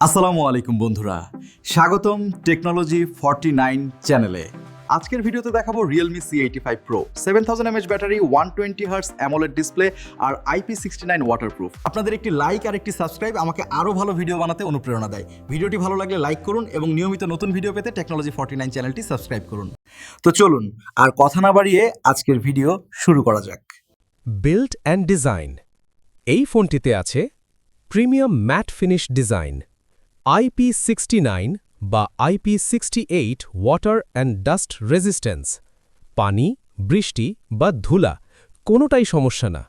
আসসালামু আলাইকুম বন্ধুরা, স্বাগতম টেকনোলজি 49 চ্যানেলে। আজকের ভিডিওতে দেখাবো Realme C85 Pro 7000 mAh battery, 120 Hz AMOLED display আর IP69 ওয়াটারপ্রুফ। আপনাদের একটি লাইক আর একটি সাবস্ক্রাইব আমাকে আরও ভালো ভিডিও বানাতে অনুপ্রেরণা দেয়। ভিডিওটি ভালো লাগলে লাইক করুন এবং নিয়মিত নতুন ভিডিও পেতে টেকনোলজি 49 চ্যানেলটি সাবস্ক্রাইব করুন। তো চলুন আর কথা না বাড়িয়ে আজকের ভিডিও শুরু করা যাক। Build and design. এই ফোনটিতে আছে premium mat finish design, IP69 বা IP68 water and dust resistance, পানি, বৃষ্টি বা ধুলা কোনোটাই সমস্যা না।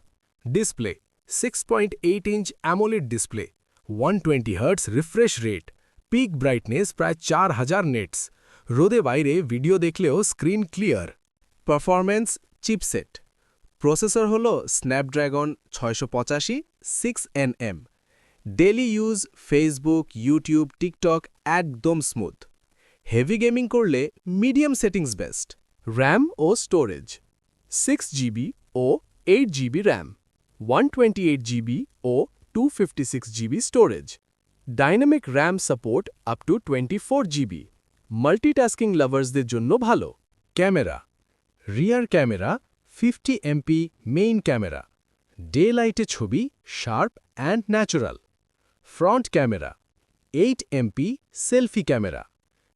Display 6.8 inch AMOLED display, 120 hertz refresh rate, peak brightness প্রায় 4000 নেটস, রোদে বাইরে ভিডিও দেখলেও screen clear. Performance chipset, processor হল Snapdragon 685 6nm। Daily use Facebook, YouTube, TikTok একদম স্মুথ। হেভি গেমিং করলে মিডিয়াম সেটিংস বেস্ট। র্যাম ও স্টোরেজ 6GB ও 8GB RAM, 128GB ও 256GB storage. Dynamic RAM support up to 24GB। Multitasking লাভার্সদের জন্য ভালো। Camera, rear camera 50MP main camera, day লাইটে ছবি sharp and natural. Front camera 8MP selfie camera,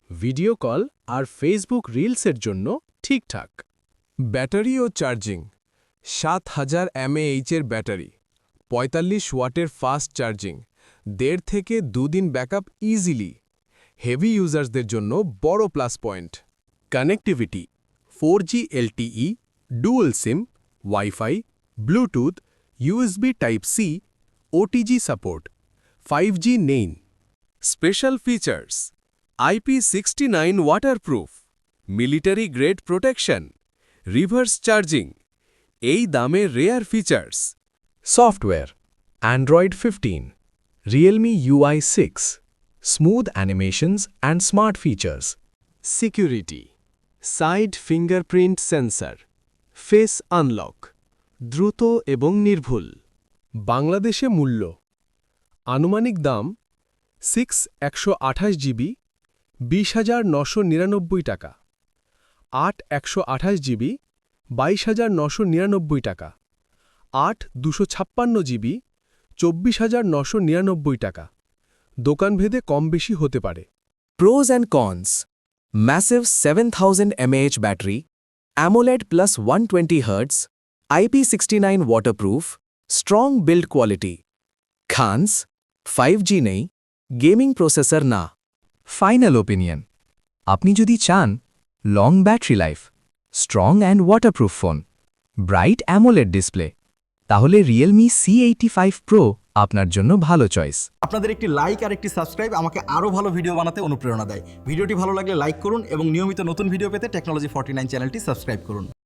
video call আর Facebook রিলসের জন্য ঠিকঠাক। ব্যাটারি ও চার্জিং 7000 mAh এর ব্যাটারি, 45 ওয়াটের ফাস্ট চার্জিং, 1.5 থেকে 2 দিন ব্যাকআপ ইজিলি। হেভি ইউজার্সদের জন্য বড় plus point. Connectivity 4G LTE, dual SIM, wifi, Bluetooth, USB Type-C, OTG support, 5G নেই। Special features IP69 waterproof, military grade protection, reverse charging. এই দামে rare features. Software Android 15, Realme UI 6, smooth animations and smart features. Security side fingerprint sensor, face unlock, দ্রুত এবং নির্ভুল। বাংলাদেশে মূল্য আনুমানিক দাম 128GB 20,999 টাকা, 128GB 22,999 টাকা, 256GB 24,999 টাকা। দোকানভেদে কম বেশি হতে পারে। Pros and cons: massive 7000 mAh battery, AMOLED plus 120 Hz, IP69 waterproof, strong build quality. Cons: 5G নেই, গেমিং প্রসেসর না। ফাইনাল ওপিনিয়ন: আপনি যদি চান long battery life, strong and waterproof phone, bright AMOLED display, তাহলে Realme C85 Pro আপনার জন্য ভালো choice. আপনাদের একটি লাইক আর একটি সাবস্ক্রাইব আমাকে আরও ভালো ভিডিও বানাতে অনুপ্রেরণা দেয়। ভিডিওটি ভালো লাগলে লাইক করুন এবং নিয়মিত নতুন ভিডিও পেতে টেকনোলজি 49 চ্যানেলটি সাবস্ক্রাইব করুন।